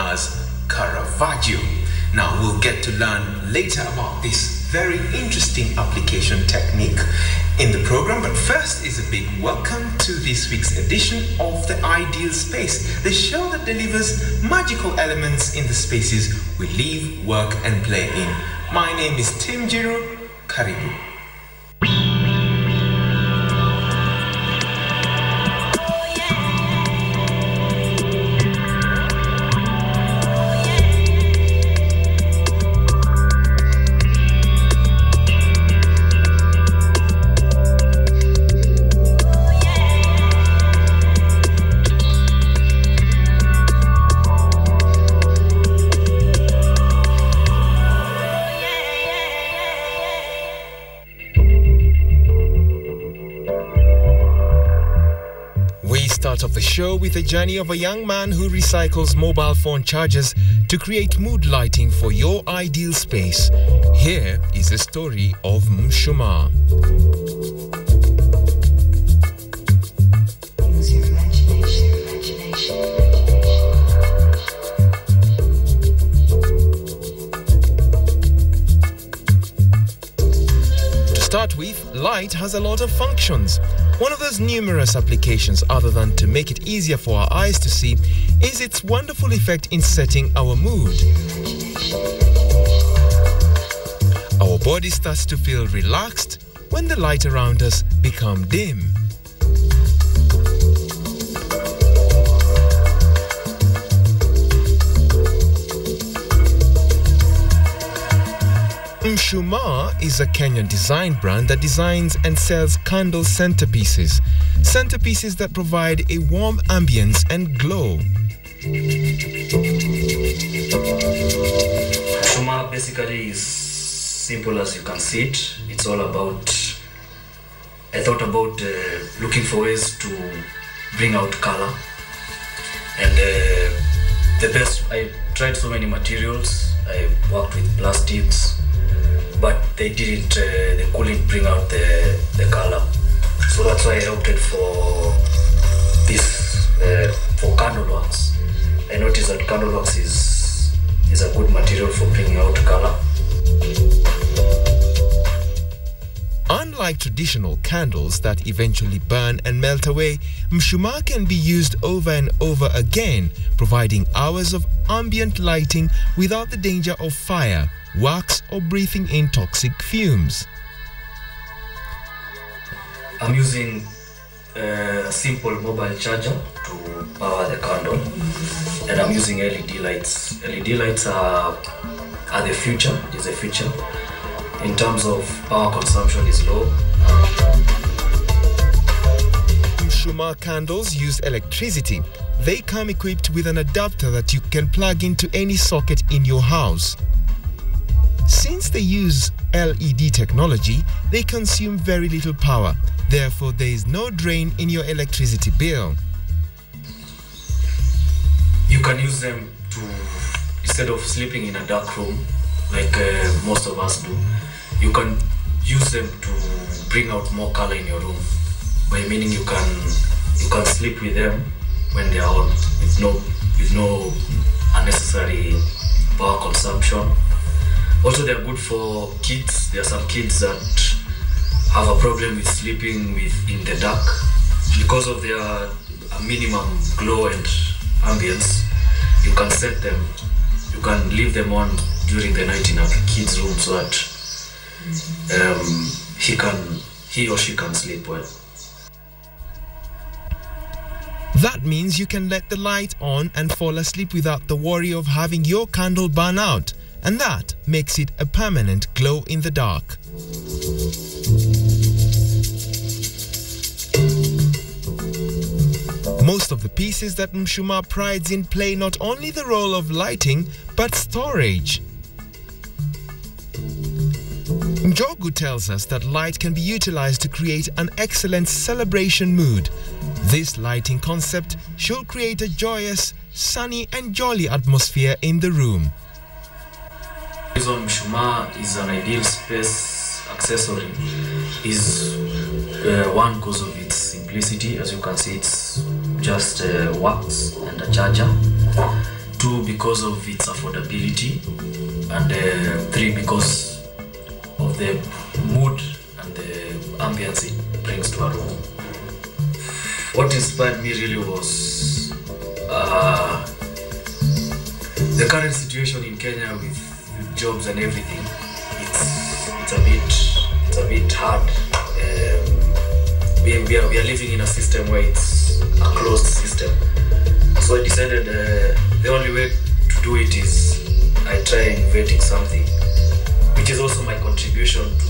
as Caravaggio. Now we'll get to learn later about this very interesting application technique in the program, but first is a big welcome to this week's edition of The Ideal Space, the show that delivers magical elements in the spaces we live, work and play in. My name is Tim Njiru. Karibu. Of the show with the journey of a young man who recycles mobile phone chargers to create mood lighting for your ideal space. Here is the story of Mshuma. Use your imagination. To start with, light has a lot of functions. One of those numerous applications, other than to make it easier for our eyes to see, is its wonderful effect in setting our mood. Our body starts to feel relaxed when the light around us becomes dim. Mshuma is a Kenyan design brand that designs and sells candle centerpieces. Centerpieces that provide a warm ambience and glow. Mshuma basically is simple as you can see it. It's all about, I thought about looking for ways to bring out color. And the best, I tried so many materials. I worked with plastics, but they couldn't bring out the color. So that's why I opted for this, for candle wax. I noticed that candle wax is a good material for bringing out color. Unlike traditional candles that eventually burn and melt away, Mshuma can be used over and over again, providing hours of ambient lighting without the danger of fire, wax or breathing in toxic fumes. I'm using a simple mobile charger to power the candle, and I'm using LED lights. LED lights are the future, is the future. In terms of power consumption is low. Mshuma candles use electricity. They come equipped with an adapter that you can plug into any socket in your house. Since they use LED technology, they consume very little power. Therefore, there is no drain in your electricity bill. You can use them to, instead of sleeping in a dark room, like most of us do, you can use them to bring out more color in your room. By meaning you can sleep with them when they are on, with no unnecessary power consumption. Also, they are good for kids. There are some kids that have a problem with sleeping in the dark because of their minimum glow and ambience. You can set them, you can leave them on during the night in a kid's room so that he or she can sleep well. That means you can let the light on and fall asleep without the worry of having your candle burn out, and that makes it a permanent glow in the dark. Most of the pieces that Mshuma prides in play not only the role of lighting, but storage. Njogu tells us that light can be utilized to create an excellent celebration mood. This lighting concept should create a joyous, sunny and jolly atmosphere in the room. The reason Mshuma is an ideal space accessory is one, because of its simplicity. As you can see, it's just wax and a charger. 2, 2, because of its affordability, and 3, because of the mood and the ambience it brings to a room. What inspired me really was the current situation in Kenya with jobs and everything. It's a bit hard. We are living in a system where it's a closed system. So I decided the only way to do it is I try innovating something, which is also my contribution to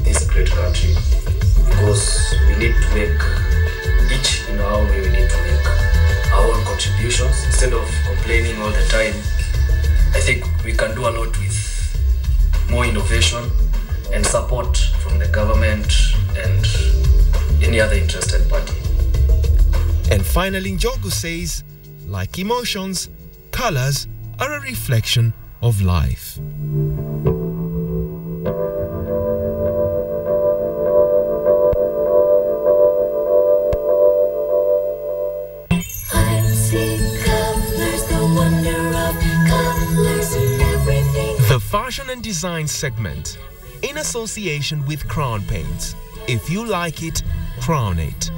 this great country. Because we need to make, each in our own way, we need to make our own contributions. Instead of complaining all the time, I think we can do a lot with more innovation and support from the government and any other interested party. And finally, Njogu says, like emotions, colors are a reflection of life. The Fashion and Design segment, in association with Crown Paints. If you like it, crown it.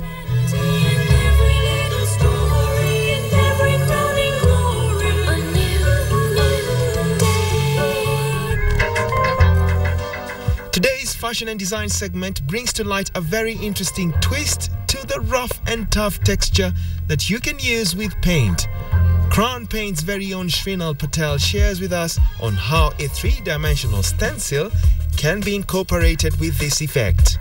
Today's Fashion and Design segment brings to light a very interesting twist to the rough and tough texture that you can use with paint. Crown Paint's very own Shrinal Patel shares with us on how a three-dimensional stencil can be incorporated with this effect.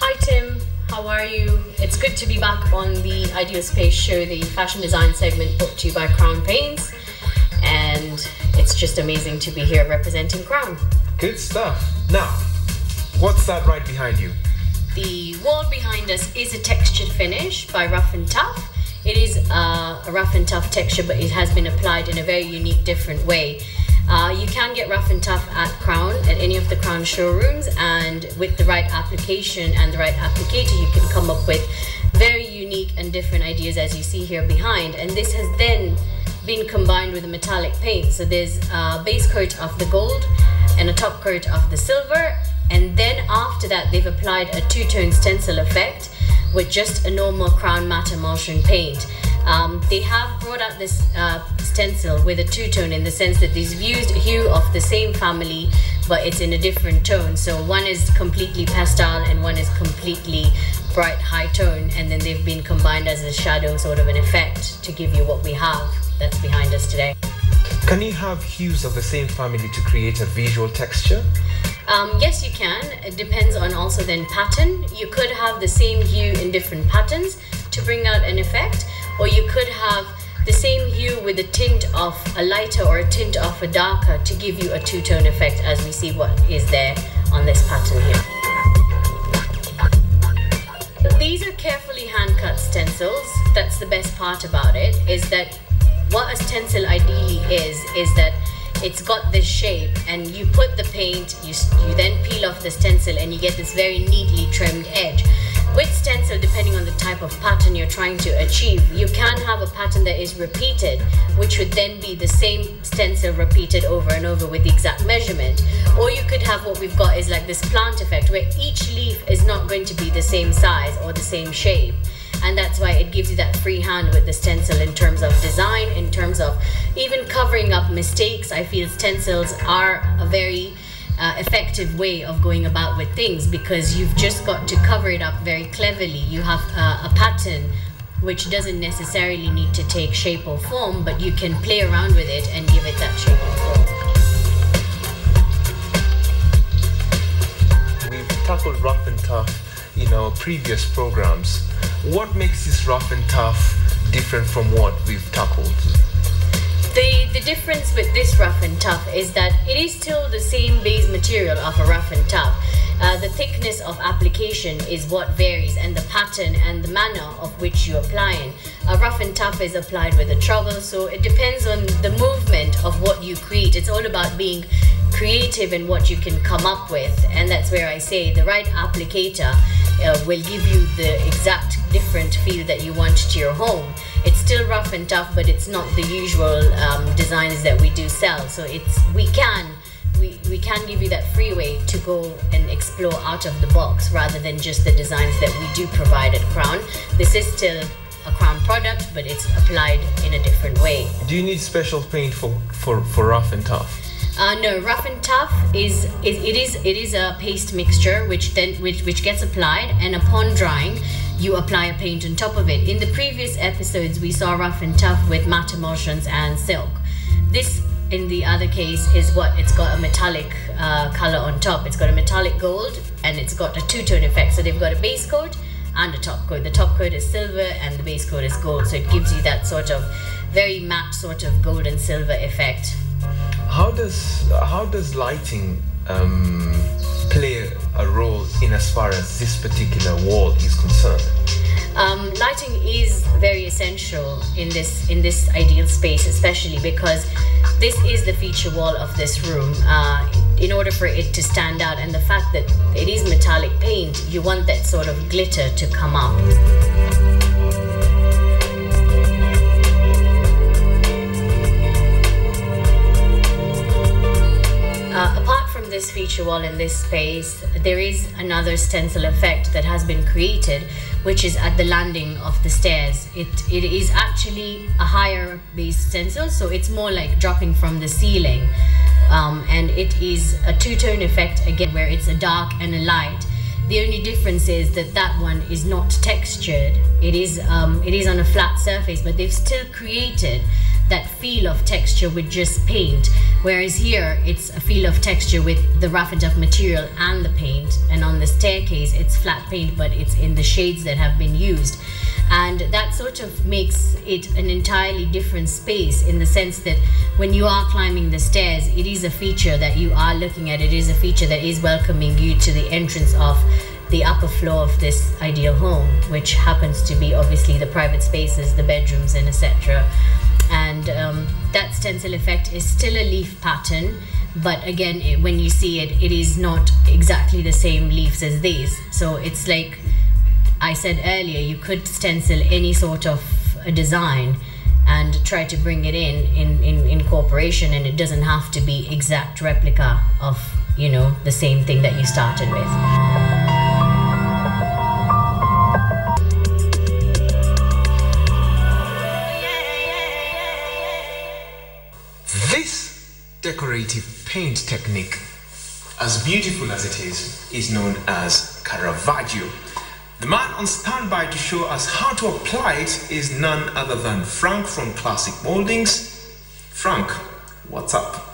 Hi Tim, how are you? It's good to be back on the Ideal Space show, the fashion design segment brought to you by Crown Paints, and it's just amazing to be here representing Crown. Good stuff. Now, what's that right behind you? The wall behind us is a textured finish by Rough and Tough. It is a rough and tough texture, but it has been applied in a very unique, different way. You can get Rough and Tough at Crown, at any of the Crown showrooms, and with the right application and the right applicator, you can come up with very unique and different ideas, as you see here behind. And this has then been combined with a metallic paint. So there's a base coat of the gold and a top coat of the silver, and then after that they've applied a two-tone stencil effect with just a normal Crown matte emulsion paint. They have brought out this stencil with a two-tone, in the sense that they've used hue of the same family, but it's in a different tone. So one is completely pastel and one is completely bright high tone, and then they've been combined as a shadow sort of an effect to give you what we have that's behind us today. Can you have hues of the same family to create a visual texture? Yes, you can. It depends on also then pattern. You could have the same hue in different patterns to bring out an effect, or you could have the same hue with a tint of a lighter or a tint of a darker to give you a two-tone effect, as we see what is there on this pattern here. These are carefully hand-cut stencils. That's the best part about it, is that what a stencil ideally is that it's got this shape, and you put the paint, you then peel off the stencil, and you get this very neatly trimmed edge. With stencil, depending on the type of pattern you're trying to achieve, you can have a pattern that is repeated, which would then be the same stencil repeated over and over with the exact measurement. Or you could have what we've got is like this plant effect, where each leaf is not going to be the same size or the same shape. And that's why it gives you that free hand with the stencil in terms of design, in terms of even covering up mistakes. I feel stencils are a very effective way of going about with things, because you've just got to cover it up very cleverly. You have a pattern which doesn't necessarily need to take shape or form, but you can play around with it and give it that shape and form. We've tackled rough and tough in our previous programs. What makes this rough and tough different from what we've tackled? The difference with this rough and tough is that it is still the same base material of a rough and tough. The thickness of application is what varies, and the pattern and the manner of which you apply it. A rough and tough is applied with a trowel, so it depends on the movement of what you create. It's all about being creative in what you can come up with, and that's where I say the right applicator will give you the exact different feel that you want to your home. It's still rough and tough, but it's not the usual designs that we do sell. So we can give you that freeway to go and explore out of the box rather than just the designs that we do provide at Crown. This is still a Crown product, but it's applied in a different way. Do you need special paint for rough and tough? No, rough and tough is a paste mixture which gets applied, and upon drying you apply a paint on top of it. In the previous episodes we saw rough and tough with matte emulsions and silk. This, in the other case, it's got a metallic color on top. It's got a metallic gold and it's got a two-tone effect. So they've got a base coat and a top coat. The top coat is silver and the base coat is gold. So it gives you that sort of very matte sort of gold and silver effect. How does lighting play a role in as far as this particular wall is concerned? Lighting is very essential in this ideal space, especially because this is the feature wall of this room. In order for it to stand out, and the fact that it is metallic paint, you want that sort of glitter to come up. Apart from this feature wall in this space, there is another stencil effect that has been created, which is at the landing of the stairs. It is actually a higher base stencil, so it's more like dropping from the ceiling. And it is a two-tone effect again, where it's a dark and a light. The only difference is that one is not textured. It is on a flat surface, but they've still created that feel of texture with just paint, whereas here it's a feel of texture with the rough and tough material and the paint, and on the staircase it's flat paint, but it's in the shades that have been used, and that sort of makes it an entirely different space, in the sense that when you are climbing the stairs, it is a feature that you are looking at. It is a feature that is welcoming you to the entrance of the upper floor of this ideal home, which happens to be obviously the private spaces, the bedrooms, and etc. And that stencil effect is still a leaf pattern, but again, when you see it, it is not exactly the same leaves as these. So it's like I said earlier, you could stencil any sort of a design and try to bring it in incorporation, and it doesn't have to be exact replica of, you know, the same thing that you started with. Decorative paint technique, as beautiful as it is known as Caravaggio. The man on standby to show us how to apply it is none other than Frank from Classic Moldings. Frank, what's up?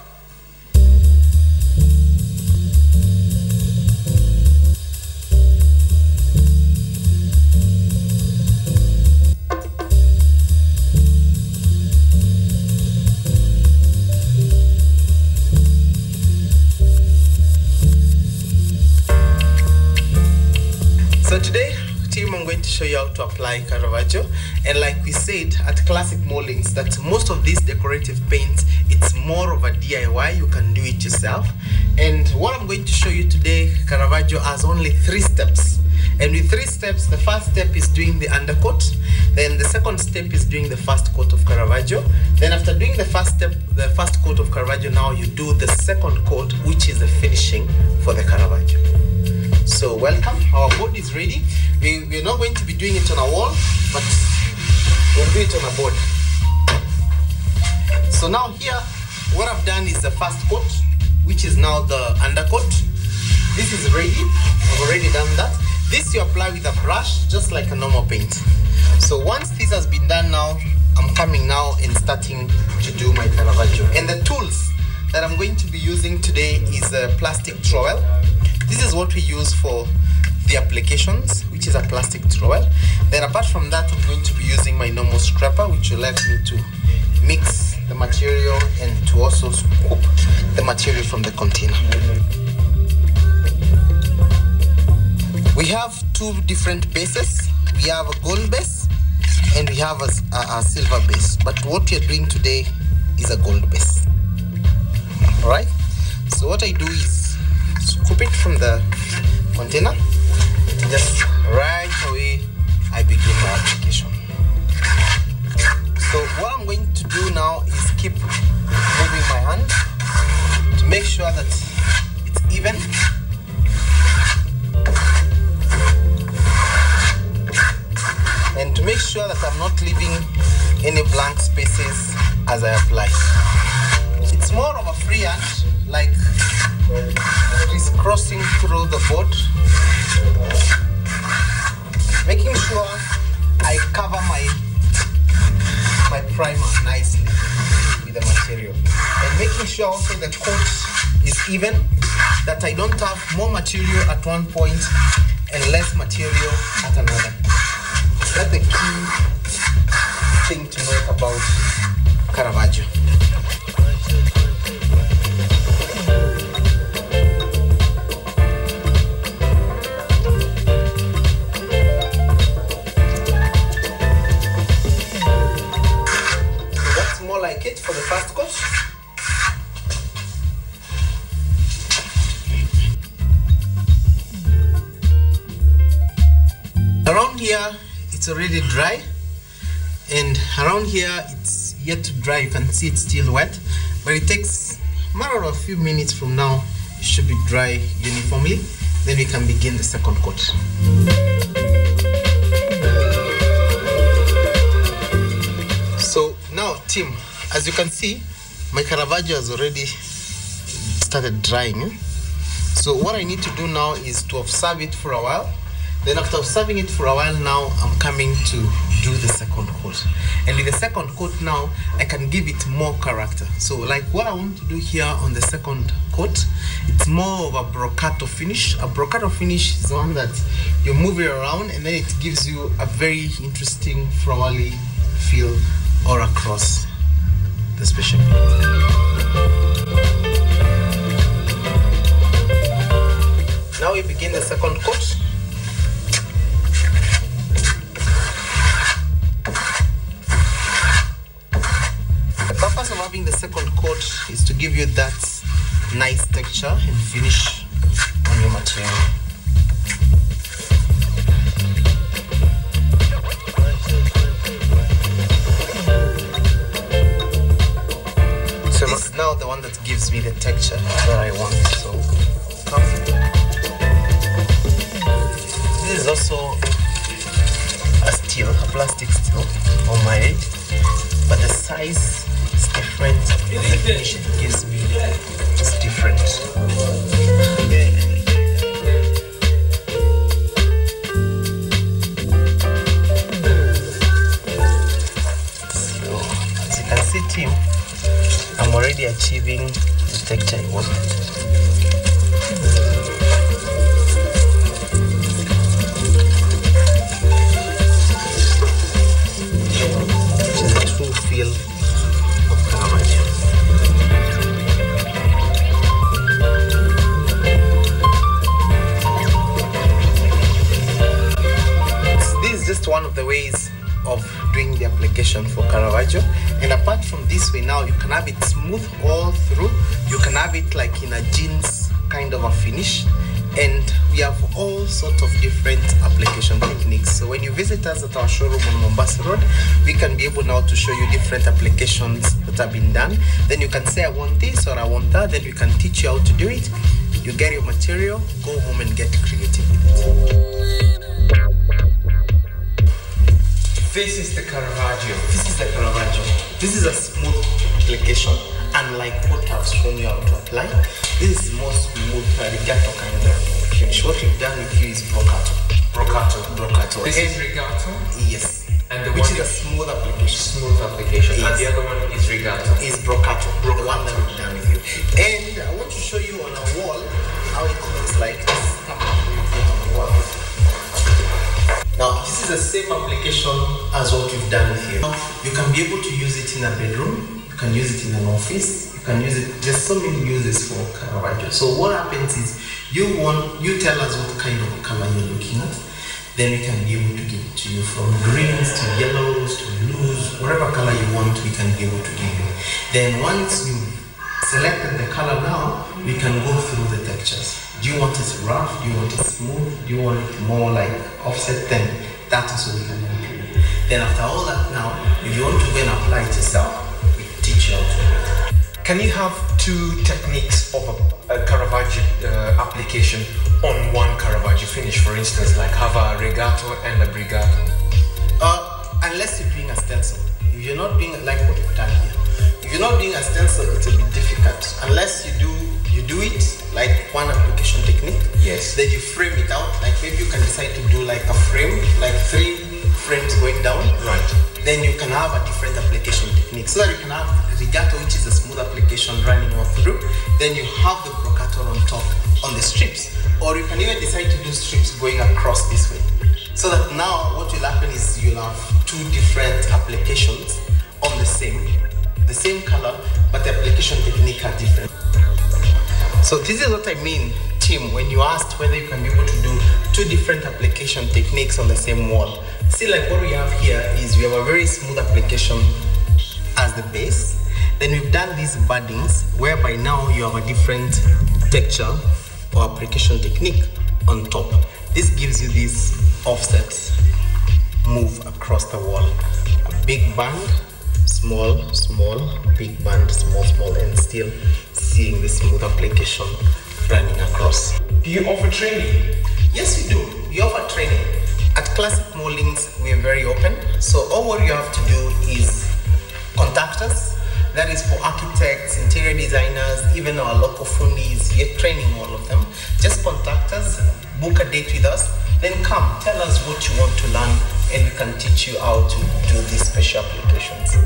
So today, team, I'm going to show you how to apply Caravaggio. And like we said at Classic Moldings, that most of these decorative paints, it's more of a DIY. You can do it yourself. And what I'm going to show you today, Caravaggio has only 3 steps. And with 3 steps, the first step is doing the undercoat. Then the second step is doing the first coat of Caravaggio. Then after doing the first step, the first coat of Caravaggio, now you do the second coat, which is the finishing for the Caravaggio. So welcome, our board is ready. We're not going to be doing it on a wall, but we'll do it on a board. So now here, what I've done is the first coat, which is now the undercoat. This is ready, I've already done that. This you apply with a brush, just like a normal paint. So once this has been done now, I'm coming now and starting to do my Caravaggio. And the tools that I'm going to be using today is a plastic trowel. This is what we use for the applications, which is a plastic trowel. Then apart from that, I'm going to be using my normal scraper, which will help me to mix the material and to also scoop the material from the container. We have 2 different bases. We have a gold base and we have a silver base. But what we are doing today is a gold base. All right. So what I do is scoop it from the container, just right away I begin my application. So what I'm going to do now is keep moving my hand to make sure that it's even. And to make sure that I'm not leaving any blank spaces as I apply. It's more of a free hand, like crisscrossing through the board, making sure I cover my primer nicely with the material, and making sure also the coat is even, that I don't have more material at one point and less material at another. That's the key thing to know about Caravaggio. Like it for the first coat. Around here it's already dry, and around here it's yet to dry. You can see it's still wet, but it takes a matter of a few minutes from now. It should be dry uniformly. Then we can begin the second coat. So now, Tim, as you can see, my Caravaggio has already started drying. So what I need to do now is to observe it for a while. Then after observing it for a while, now I'm coming to do the second coat. And with the second coat now, I can give it more character. So like what I want to do here on the second coat, it's more of a broccato finish. A broccato finish is one that you move it around and then it gives you a very interesting flowery feel all across the special. Now we begin the second coat. The purpose of having the second coat is to give you that nice texture and finish on your material. So this is now the one that gives me the texture that I want. So this is also a steel, a plastic steel on my edge, but the size is different. The finish it gives me is different. So as you can see, Tim, I'm already achieving the texture I wanted. Which is a true feel of Caravaggio. This is just one of the ways of doing the application for Caravaggio. And apart from this way, now you can have it smooth all through. You can have it like in a jeans kind of a finish, and we have all sorts of different application techniques. So when you visit us at our showroom on Mombasa Road, we can be able now to show you different applications that have been done. Then you can say I want this or I want that, then we can teach you how to do it. You get your material, go home and get creative with it. This is the Caravaggio. This is the Caravaggio. This is a smooth application, unlike what I've shown you how to apply. This is more smooth, rigato kind of finish. What we've done with you is broccato. Broccato. This is rigato? Yes. And the which one is a smooth application. Smooth application. Yes. And the other one is rigato. Is broccato. The one that we've done with you. And I want to show you on a wall how it looks like. Let's come up with it on the wall. Now, this is the same application as what we've done here. You can be able to use it in a bedroom, you can use it in an office, you can use it, there's so many uses for Caravaggio. So what happens is, you tell us what kind of color you're looking at, then we can be able to give it to you, from greens to yellows to blues, whatever color you want, we can be able to give you. Then once you selected the color now, we can go through the textures. Do you want it rough? Do you want it smooth? Do you want it more like offset? Then that is what we can help you with. Then after all that now, if you want to go and apply it yourself, we teach you how to do it. Can you have two techniques of a Caravaggio application on one Caravaggio finish? For instance, like have a regato and a brigato? Unless you're doing a stencil. If you're not doing like what we've done here, if you're not doing a stencil, it's a bit difficult. Unless you do it like one application technique. Yes. Then you frame it out. Like maybe you can decide to do like a frame, like 3 frames going down. Right. Then you can have a different application technique. So that you can have regato, which is a smooth application running all through. Then you have the brocato on top on the strips. Or you can even decide to do strips going across this way. So that now what will happen is you'll have 2 different applications on the same color, but the application technique are different. So this is what I mean, Tim, when you asked whether you can be able to do 2 different application techniques on the same wall. See, like what we have here is we have a very smooth application as the base. Then we've done these buddings, whereby now you have a different texture or application technique on top. This gives you this offset move across the wall. A big band, small, small, big band, small, small, and still seeing the smooth application running across. Do you offer training? Yes, we do. We offer training. At Classic Moldings, we are very open. So all what you have to do is contact us. That is for architects, interior designers, even our local fundis. We are training all of them. Just contact us, book a date with us, then come, tell us what you want to learn, and we can teach you how to do these special applications.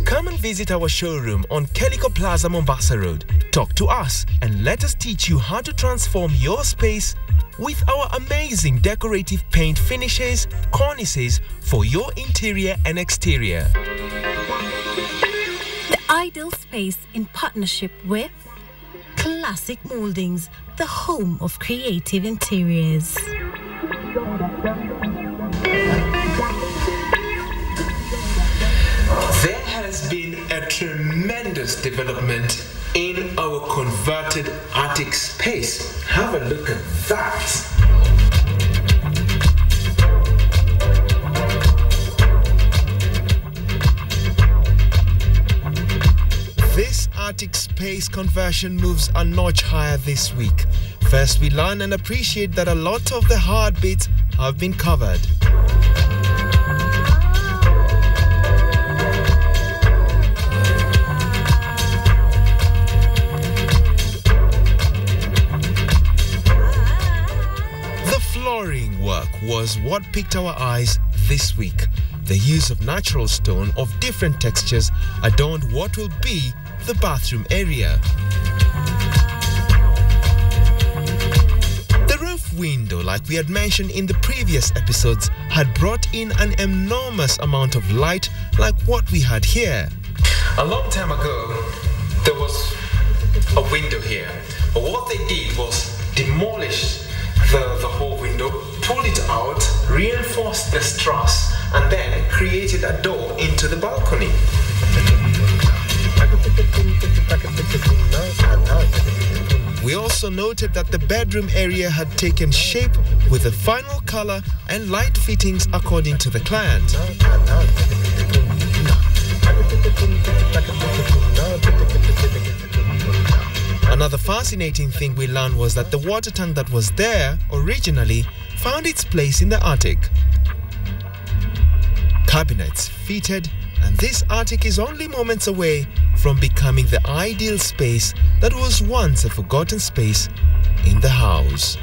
Come and visit our showroom on Calico Plaza, Mombasa Road. Talk to us and let us teach you how to transform your space with our amazing decorative paint finishes, cornices for your interior and exterior. The ideal space in partnership with Classic Moldings, the home of creative interiors. There has been a tremendous development in our converted attic space. Have a look at that. This attic space conversion moves a notch higher this week. First, we learn and appreciate that a lot of the hard bits have been covered. Flooring work was what piqued our eyes this week. The use of natural stone of different textures adorned what will be the bathroom area. The roof window, like we had mentioned in the previous episodes, had brought in an enormous amount of light like what we had here. A long time ago, there was a window here, but what they did was demolish the whole window, pulled it out, reinforced the truss, and then created a door into the balcony. We also noted that the bedroom area had taken shape with the final color and light fittings according to the client. Another fascinating thing we learned was that the water tank that was there originally found its place in the attic. Cabinets fitted, and this attic is only moments away from becoming the ideal space that was once a forgotten space in the house.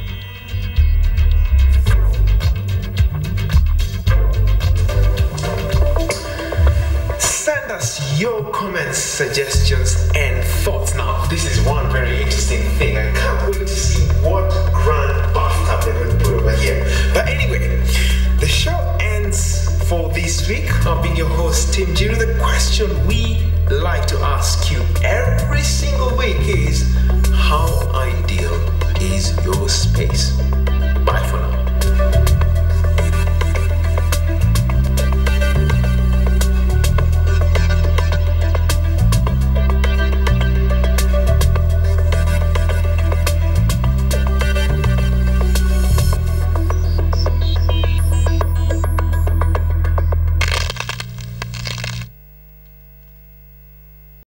Send us your comments, suggestions, and thoughts. Now, this is one very interesting thing. I can't wait to see what grand bathtub they're going to put over here. But anyway, the show ends for this week. I've been your host, Tim Njiru. The question we like to ask you every single week is, how ideal is your space? Bye for now.